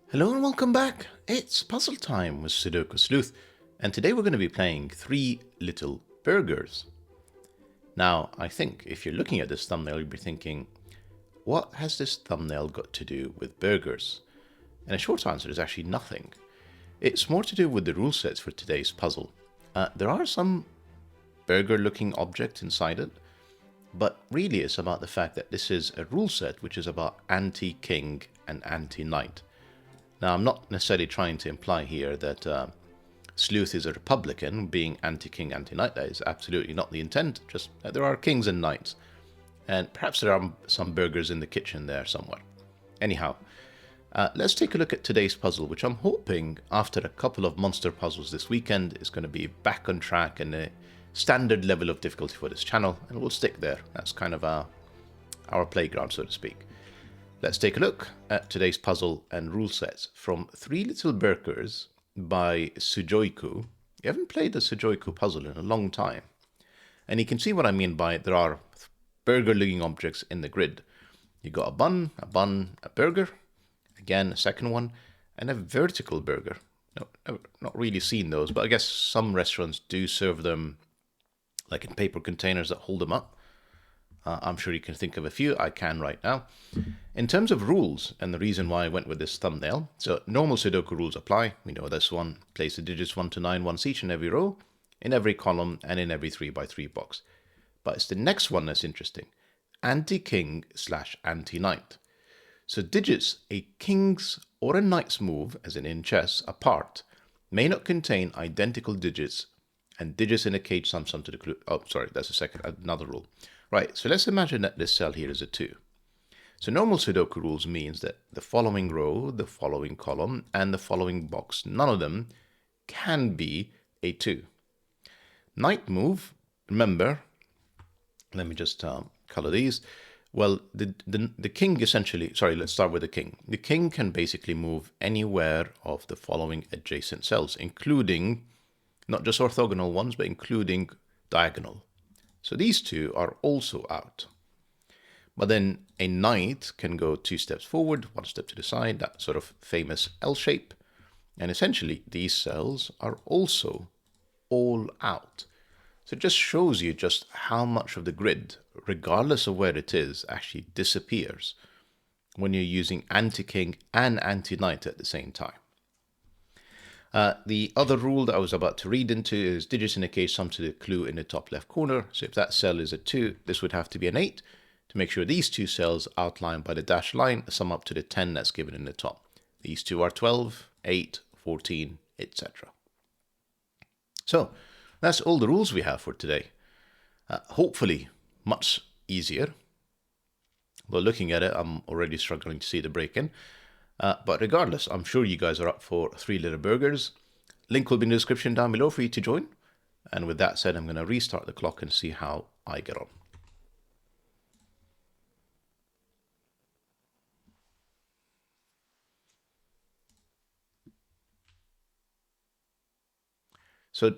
Hello and welcome back. It's puzzle time with Sudoku Sleuth, and today we're going to be playing Three Little Burgers. Now, I think if you're looking at this thumbnail, you'll be thinking, what has this thumbnail got to do with burgers? And a short answer is actually nothing. It's more to do with the rule sets for today's puzzle. There are some burger-looking objects inside it, but really it's about the fact that this is a rule set which is about anti-king and anti-knight. Now, I'm not necessarily trying to imply here that Sleuth is a Republican, being anti-king, anti-knight. That is absolutely not the intent, just that there are kings and knights. And perhaps there are some burgers in the kitchen there somewhere. Anyhow, let's take a look at today's puzzle, which I'm hoping, after a couple of monster puzzles this weekend, is going to be back on track and a standard level of difficulty for this channel, and we'll stick there. That's kind of our playground, so to speak. Let's take a look at today's puzzle and rule sets from Three Little Burgers by Sujoyku. You haven't played the Sujoyku puzzle in a long time. And you can see what I mean by there are burger-looking objects in the grid. You got a bun, a burger, again a second one, and a vertical burger. No, I've not really seen those, but I guess some restaurants do serve them like in paper containers that hold them up. I'm sure you can think of a few. I can right now. In terms of rules, and the reason why I went with this thumbnail, so normal Sudoku rules apply. We know this one. Place the digits 1 to 9 once each in every row, in every column, and in every 3x3 box. But it's the next one that's interesting. Anti-king / anti-knight. So digits a king's or a knight's move, as in chess, apart, may not contain identical digits, and digits in a cage sum to the clue. Oh, sorry, that's another rule. Right, so let's imagine that this cell here is a 2. So normal Sudoku rules means that the following row, the following column, and the following box, none of them can be a 2. Knight move, remember, let me just color these. Well, the king essentially, sorry, let's start with the king. The king can basically move anywhere of the following adjacent cells, including, not just orthogonal ones, but including diagonal. So these two are also out. But then a knight can go 2 steps forward, 1 step to the side, that sort of famous L shape. And essentially, these cells are also all out. So it just shows you just how much of the grid, regardless of where it is, actually disappears when you're using anti-king and anti-knight at the same time. The other rule that I was about to read into is digits in a case sum to the clue in the top left corner. So if that cell is a 2, this would have to be an 8 to make sure these two cells outlined by the dashed line sum up to the 10 that's given in the top. These two are 12, 8, 14, etc. So that's all the rules we have for today. Hopefully much easier. Though looking at it, I'm already struggling to see the break-in. But regardless, I'm sure you guys are up for Three Little Burgers. Link will be in the description down below for you to join. And with that said, I'm going to restart the clock and see how I get on. So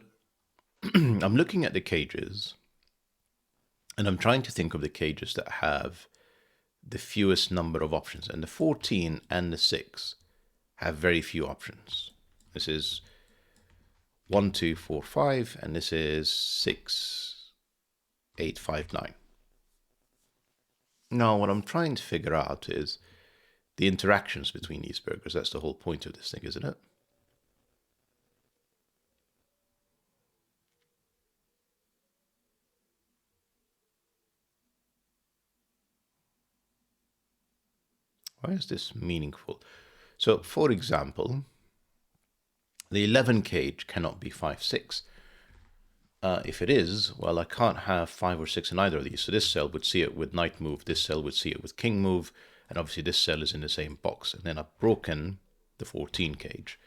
I'm looking at the cages, and I'm trying to think of the cages that have the fewest number of options. And the 14 and the 6 have very few options. This is 1, 2, 4, 5, and this is 6, 8, 5, 9. Now, what I'm trying to figure out is the interactions between these burgers. That's the whole point of this thing, isn't it? Why is this meaningful? So, for example, the 11 cage cannot be 5, 6. If it is, well, I can't have 5 or 6 in either of these. So this cell would see it with knight move, this cell would see it with king move, and obviously this cell is in the same box. And then I've broken the 14 cage.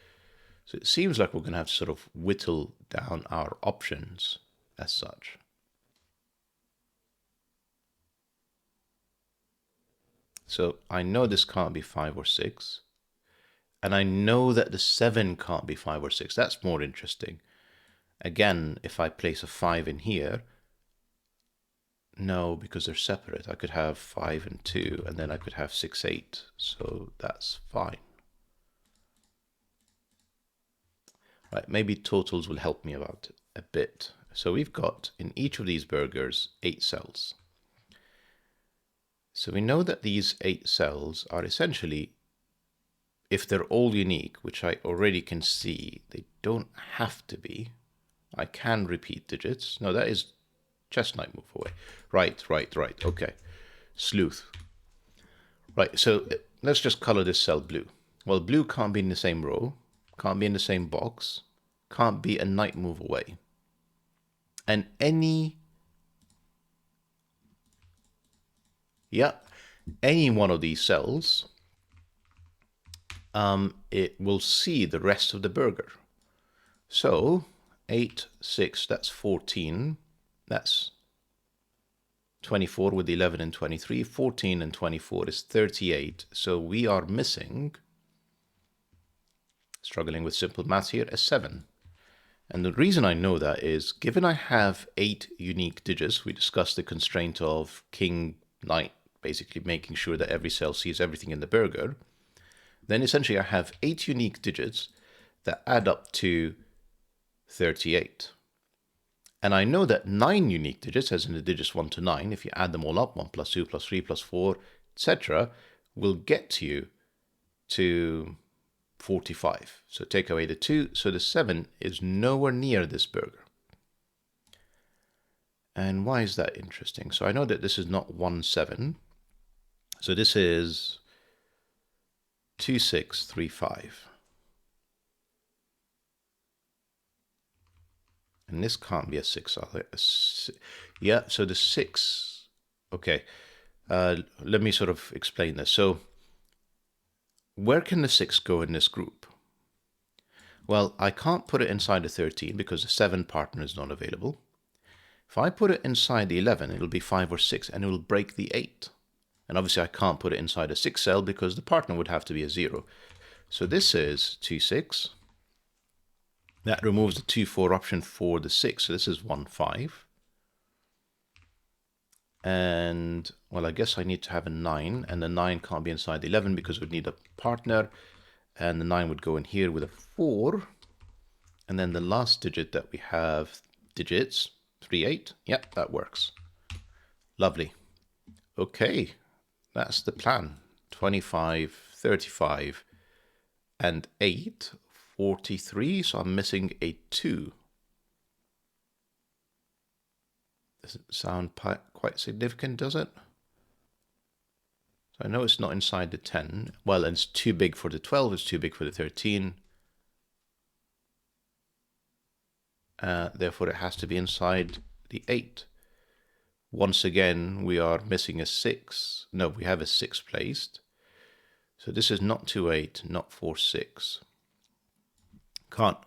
So it seems like we're going to have to sort of whittle down our options as such. So I know this can't be 5 or 6. And I know that the 7 can't be 5 or 6. That's more interesting. Again, if I place a 5 in here, no, because they're separate. I could have 5 and 2, and then I could have 6, 8. So that's fine. Right, maybe totals will help me about a bit. So we've got in each of these burgers 8 cells. So we know that these 8 cells are essentially, if they're all unique, which I already can see, they don't have to be. I can repeat digits. No, that is chestnut, move away. Right. Okay. Sleuth. Right, so let's just color this cell blue. Well, blue can't be in the same row, can't be in the same box, can't be a knight move away. And any one of these cells, it will see the rest of the burger. So 8, 6, that's 14. That's 24 with 11 and 23. 14 and 24 is 38. So we are missing, struggling with simple math here, a 7. And the reason I know that is, given I have 8 unique digits, we discussed the constraint of king, knight, basically making sure that every cell sees everything in the burger, then essentially I have 8 unique digits that add up to 38. And I know that 9 unique digits, as in the digits 1 to 9, if you add them all up, 1 plus 2 plus 3 plus 4, etc., will get you to 45. So take away the 2, so the 7 is nowhere near this burger. And why is that interesting? So I know that this is not 1, 7. So this is 2, 6, 3, 5. And this can't be a 6. Yeah, so the 6... Okay, let me sort of explain this. So where can the 6 go in this group? Well, I can't put it inside the 13 because the 7 partner is not available. If I put it inside the 11, it'll be 5 or 6, and it will break the 8. And obviously I can't put it inside a 6 cell because the partner would have to be a 0. So this is 2, 6. That removes the 2, 4 option for the 6. So this is 1, 5. And, well, I guess I need to have a 9. And the 9 can't be inside the 11 because we'd need a partner. And the 9 would go in here with a 4. And then the last digit that we have, digits, 3, 8. Yep, that works. Lovely. Okay, that's the plan. 25, 35, and 8, 43. So I'm missing a 2. Doesn't sound quite significant, does it? So I know it's not inside the 10. Well, it's too big for the 12. It's too big for the 13. Therefore, it has to be inside the 8. Once again, we are missing a 6. No, we have a 6 placed. So this is not 2, 8, not 4, 6. Can't.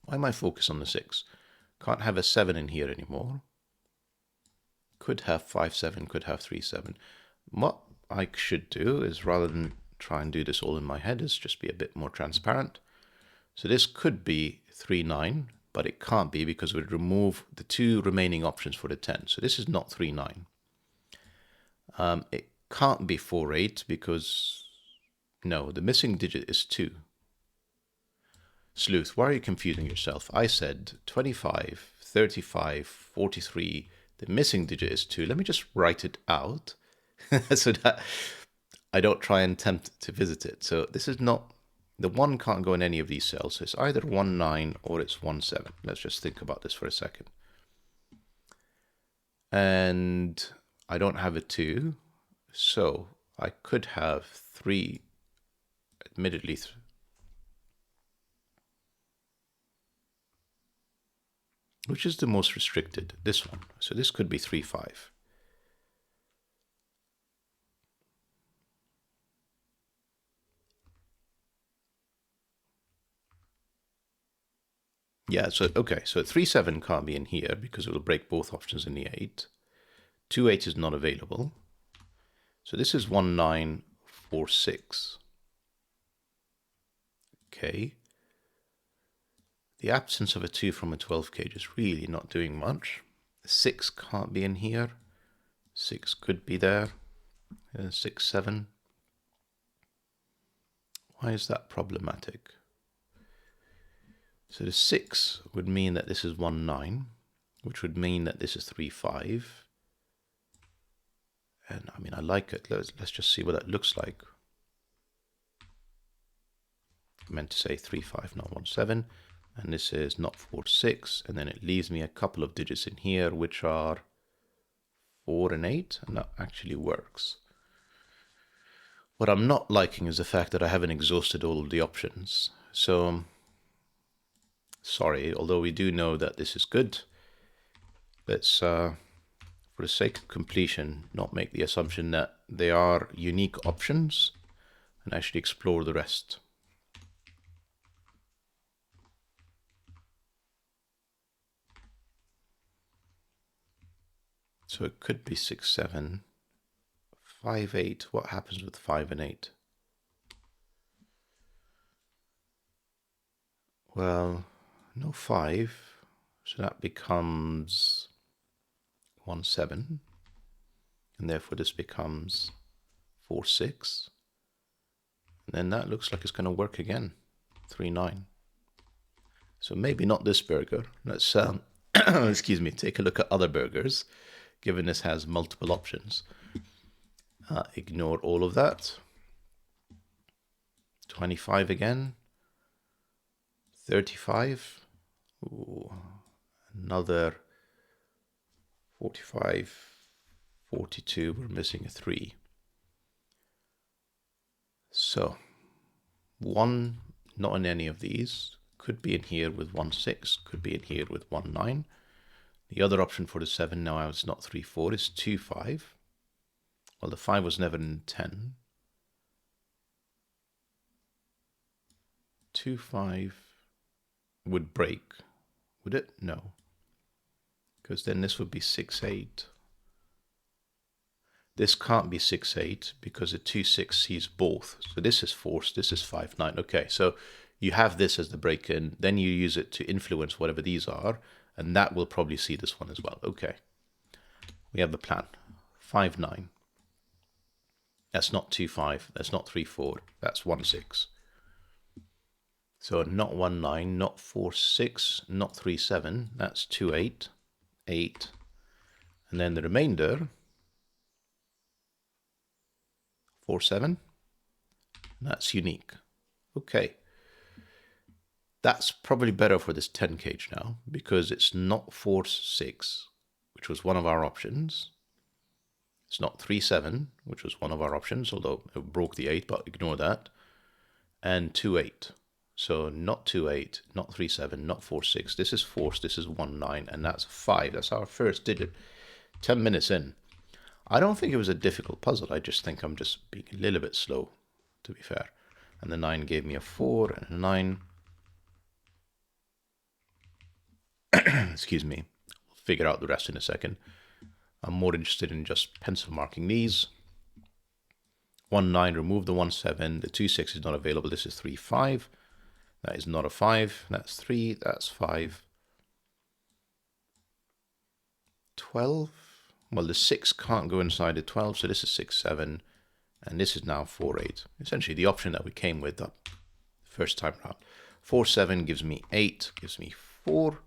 Why am I focused on the 6? Can't have a 7 in here anymore. Could have 5, 7, could have 3, 7. What I should do is, rather than try and do this all in my head, is just be a bit more transparent. So this could be 3, 9, but it can't be because we'd remove the 2 remaining options for the 10. So this is not 3, 9. It can't be 4, 8 because, no, the missing digit is 2. Sleuth, why are you confusing yourself? I said 25, 35, 43. The missing digit is 2. Let me just write it out so that I don't try and attempt to visit it. So this is not, the 1 can't go in any of these cells. So it's either 1, 9 or it's 1, 7. Let's just think about this for a second. And I don't have a 2. So I could have 3, admittedly. Which is the most restricted? This one. So this could be 3, 5. Yeah, so okay, so 3, 7 can't be in here because it will break both options in the 8. 2, 8 is not available. So this is 1, 9, 4, 6. Okay. The absence of a 2 from a 12 cage is really not doing much. 6 can't be in here. 6 could be there. 6, 7. Why is that problematic? So the 6 would mean that this is 1, 9, which would mean that this is 3, 5. And I mean, I like it. Let's just see what that looks like. I meant to say 3, 5, not 1, 7. And this is not 4, 6. And then it leaves me a couple of digits in here, which are 4 and 8. And that actually works. What I'm not liking is the fact that I haven't exhausted all of the options. So, sorry, although we do know that this is good, let's, for the sake of completion, not make the assumption that they are unique options and actually explore the rest. So it could be 6, 7, 5, 8. What happens with 5 and 8? Well, no 5, so that becomes 1, 7, and therefore this becomes 4, 6. And then that looks like it's going to work again, 3, 9. So maybe not this burger. Let's, excuse me, take a look at other burgers, given this has multiple options. Ignore all of that. 25 again. 35. Ooh, another 45. 42. We're missing a 3. So, 1 not in any of these. Could be in here with 1, 6. Could be in here with 1, 9. The other option for the 7 now is not 3, 4. It's 2, 5. Well, the 5 was never in 10. 2, 5 would break, would it? No. Because then this would be 6, 8. This can't be 6, 8 because the 2, 6 sees both. So this is forced, this is 5, 9. Okay, so you have this as the break-in, then you use it to influence whatever these are, and that will probably see this one as well. Okay, we have the plan. 5, 9. That's not 2, 5. That's not 3, 4. That's 1, 6. So not 1, 9, not 4, 6, not 3, 7. That's 2, 8, 8. And then the remainder, 4, 7. That's unique. Okay. That's probably better for this 10 cage now, because it's not 4, 6, which was one of our options. It's not 3, 7, which was one of our options, although it broke the 8, but ignore that. And 2, 8. So not 2, 8, not 3, 7, not 4, 6. This is forced, this is 1, 9, and that's 5. That's our first digit. 10 minutes in. I don't think it was a difficult puzzle. I just think I'm just being a little bit slow, to be fair. And the 9 gave me a 4 and a 9. Excuse me. We'll figure out the rest in a second. I'm more interested in just pencil marking these. 1, 9, remove the 1, 7. The 2, 6 is not available. This is 3, 5. That is not a 5. That's 3. That's 5. 12. Well, the 6 can't go inside the 12, so this is 6, 7. And this is now 4, 8. Essentially the option that we came with the first time round. 4, 7 gives me 8, gives me 4.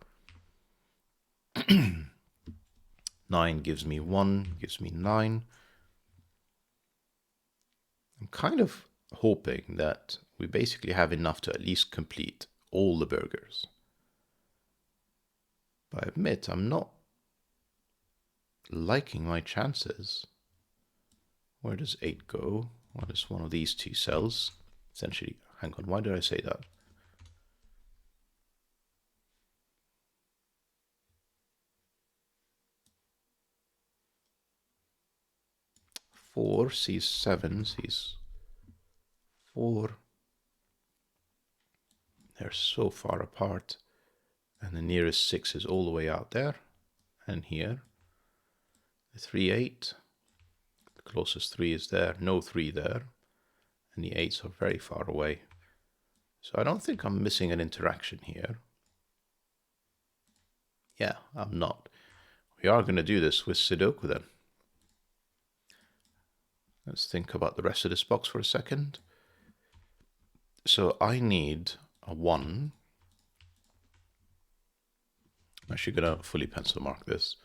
9 gives me 1, gives me 9. I'm kind of hoping that we basically have enough to at least complete all the burgers. But I admit I'm not liking my chances. Where does 8 go? What is one of these two cells? Essentially, hang on, why did I say that? Four sees 7, sees 4. They're so far apart. And the nearest 6 is all the way out there. And here. The 3, 8. The closest 3 is there. No 3 there. And the 8s are very far away. So I don't think I'm missing an interaction here. Yeah, I'm not. We are going to do this with Sudoku then. Let's think about the rest of this box for a second. So I need a 1 I'm actually going to fully pencil mark this.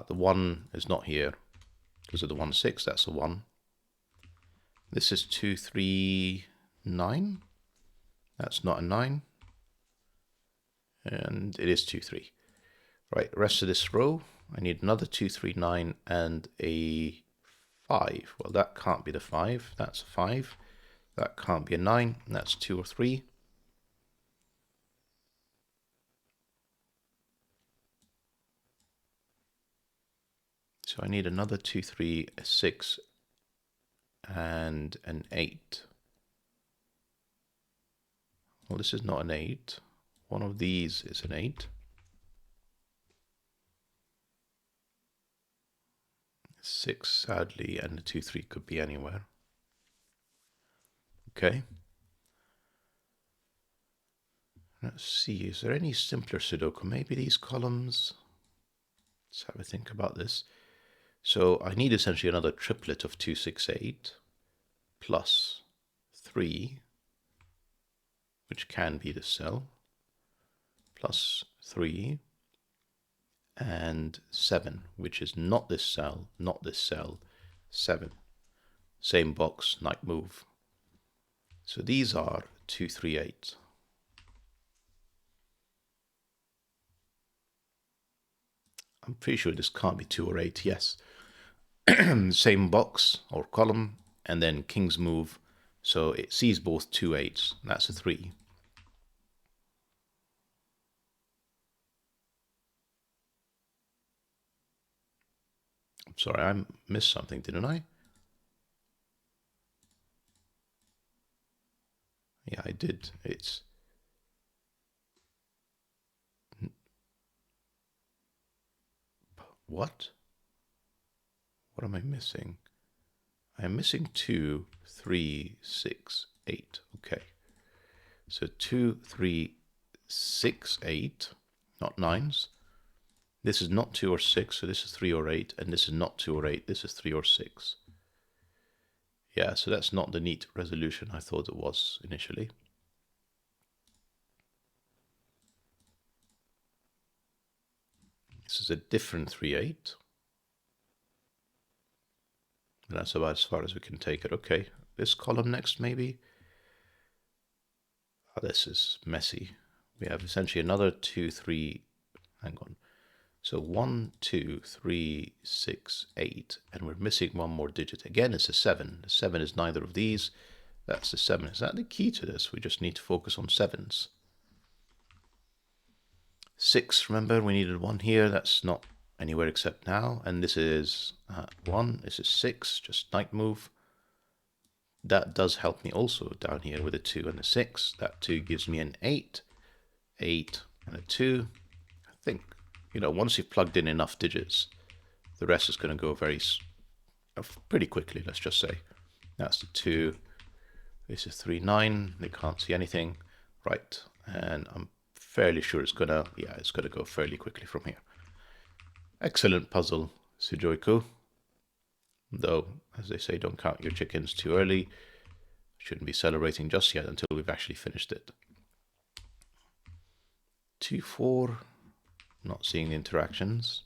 The 1 is not here because of the 1, 6. That's a 1. This is 2, 3, 9. That's not a 9. And it is 2, 3. Right, rest of this row, I need another 2, 3, 9 and a 5. Well, that can't be the 5. That's a 5. That can't be a 9. That's 2 or 3. So I need another 2, 3, a 6, and an 8. Well, this is not an 8. One of these is an 8. 6, sadly, and the 2, 3 could be anywhere. Okay. Let's see, is there any simpler Sudoku? Maybe these columns? Let's have a think about this. So I need essentially another triplet of 2, 6, 8 plus 3, which can be this cell, plus 3, and 7, which is not this cell, 7. Same box, night move. So these are 2, 3, 8. I'm pretty sure this can't be 2 or 8, yes. Same box or column, and then king's move. So it sees both 2 8s. That's a 3. I'm sorry, I missed something, didn't I? Yeah, I did. It's... What? What am I missing? I'm missing 2, 3, 6, 8. Okay. So 2, 3, 6, 8, not 9s. This is not 2 or 6, so this is 3 or 8, and this is not 2 or 8, this is 3 or 6. Yeah, so that's not the neat resolution I thought it was initially. This is a different 3, 8. And that's about as far as we can take it. Okay, this column next maybe. Oh, this is messy. We have essentially another 2, 3, hang on. So 1, 2, 3, 6, 8, and we're missing one more digit. Again, it's a 7. The 7 is neither of these. That's the 7. Is that the key to this? We just need to focus on 7s. 6, remember, we needed 1 here. That's not anywhere except now. And this is 1. This is 6, just night move. That does help me also down here with a 2 and a 6. That 2 gives me an 8. 8 and a 2. I think, you know, once you've plugged in enough digits, the rest is going to go pretty quickly, let's just say. That's the 2. This is 3, 9. They can't see anything. Right. And I'm fairly sure it's going to go fairly quickly from here. Excellent puzzle, Sujoyku. Though, as they say, don't count your chickens too early. Shouldn't be celebrating just yet until we've actually finished it. 2, 4. Not seeing the interactions.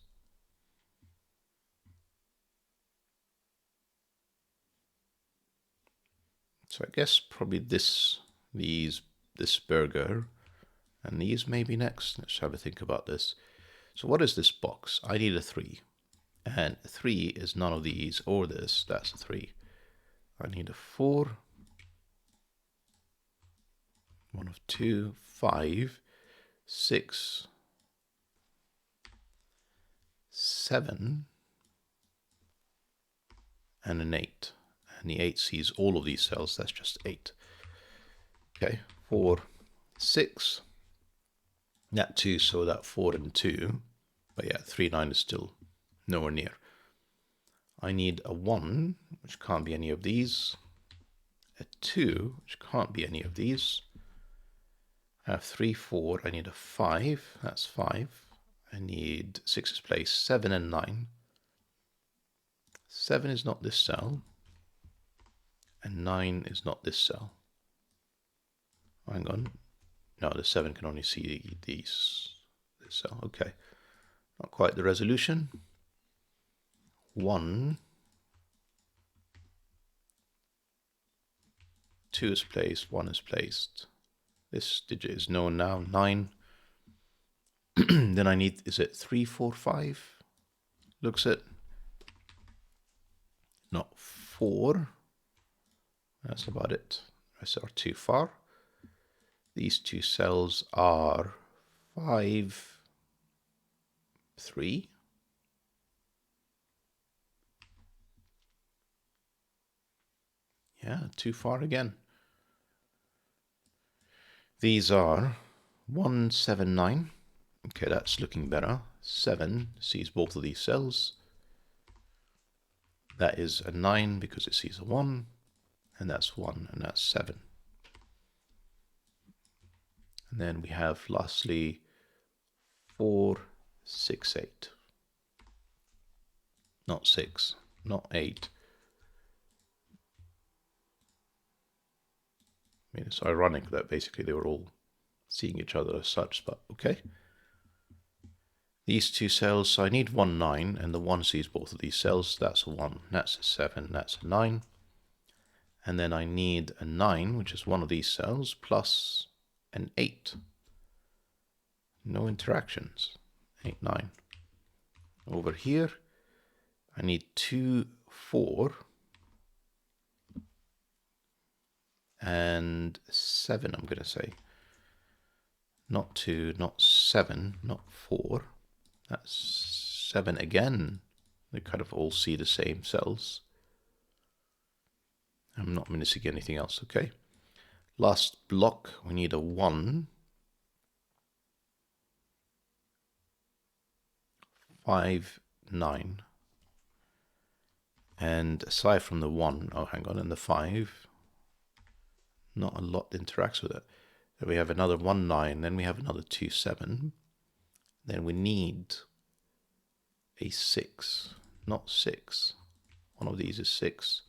So I guess probably this burger, and these maybe next. Let's have a think about this. So what is this box? I need a 3. And 3 is none of these or this. That's a 3. I need a 4. 1 of 2, 5, 6, 7, and an 8. And the 8 sees all of these cells. That's just 8. Okay, 4, 6. That 2, so that 4 and 2. But yeah, 3, 9 is still nowhere near. I need a 1, which can't be any of these. A 2, which can't be any of these. I have 3, 4. I need a 5. That's 5. I need 6's place, 7 and 9. 7 is not this cell. And 9 is not this cell. Hang on. No, the 7 can only see this cell. Okay, not quite the resolution. 1, 2 is placed, 1 is placed. This digit is known now, 9. Then I need, is it 3, 4, 5? Looks it. Not 4. That's about it. The rest are too far. These two cells are 5, 3. Yeah, too far again. These are 1, 7, 9. Okay, that's looking better. 7 sees both of these cells. That is a 9 because it sees a 1. And that's 1, and that's 7. And then we have lastly 4, 6, 8. Not 6, not 8. I mean, it's ironic that basically they were all seeing each other as such, but okay. These two cells, so I need 1, 9, and the 1 sees both of these cells. That's a 1, that's a 7, that's a 9. And then I need a 9, which is one of these cells, plus an 8. No interactions. 8, 9. Over here, I need 2, 4, and 7, I'm going to say. Not 2, not 7, not 4. That's 7 again. They kind of all see the same cells. I'm not missing anything else, okay? Last block, we need a 1, 5, 9. And aside from the 1, oh, hang on, and the 5, not a lot interacts with it. Then we have another 1, 9, then we have another 2, 7. Then we need a 6, not 6. One of these is 6.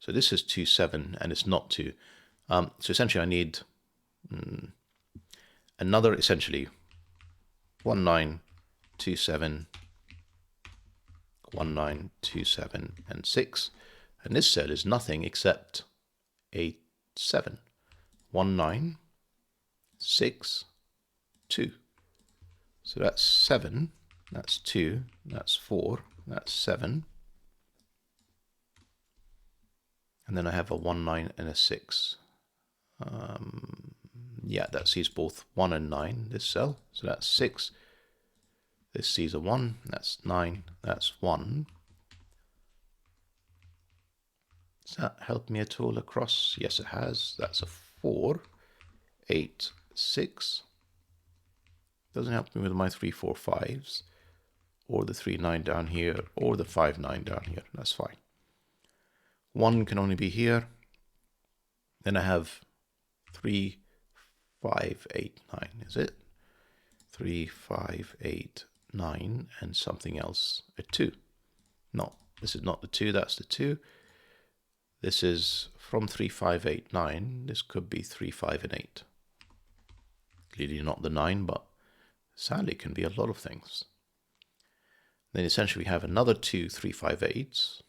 So this is 2, 7, and it's not 2. So essentially I need another, essentially, 1, 9, 2, 7, 1, 9, 2, 7, and 6. And this cell is nothing except a 7. 1, 9, 6, 2. So that's 7, that's 2, that's 4, that's 7. And then I have a 1, 9, and a 6. Yeah, that sees both 1 and 9, this cell. So that's 6. This sees a 1, that's 9, that's 1. Does that help me at all across? Yes, it has. That's a 4, 8, 6. Doesn't help me with my 3, 4, 5s, or the 3, 9 down here, or the 5, 9 down here. That's fine. 1 can only be here. Then I have 3, 5, 8, 9. Is it? 3, 5, 8, 9, and something else, a 2. No, this is not the 2, that's the 2. This is from 3, 5, 8, 9. This could be 3, 5, and 8. Clearly not the 9, but sadly it can be a lot of things. Then essentially we have another 2, 3, 5, 8s.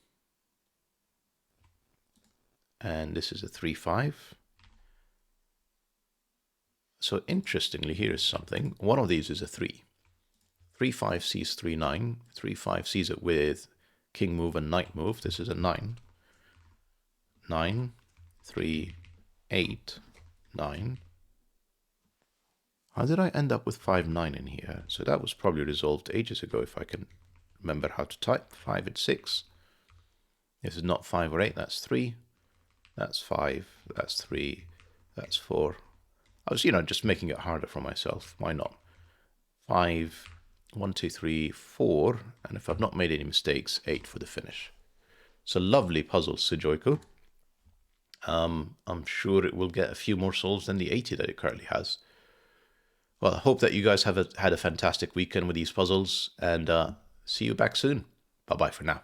And this is a 3, 5. So interestingly, here is something. One of these is a 3. 3, 5 sees 3, 9. 3, 5 sees it with king move and knight move. This is a 9. 9, 3, 8, 9. How did I end up with 5, 9 in here? So that was probably resolved ages ago if I can remember how to type. 5 and 6. This is not 5 or 8, that's 3. That's 5, that's 3, that's 4. I was, just making it harder for myself. Why not? 5, 1, 2, 3, 4, and if I've not made any mistakes, 8 for the finish. It's a lovely puzzle, Sujoyku. I'm sure it will get a few more solves than the 80 that it currently has. Well, I hope that you guys have had a fantastic weekend with these puzzles, and see you back soon. Bye-bye for now.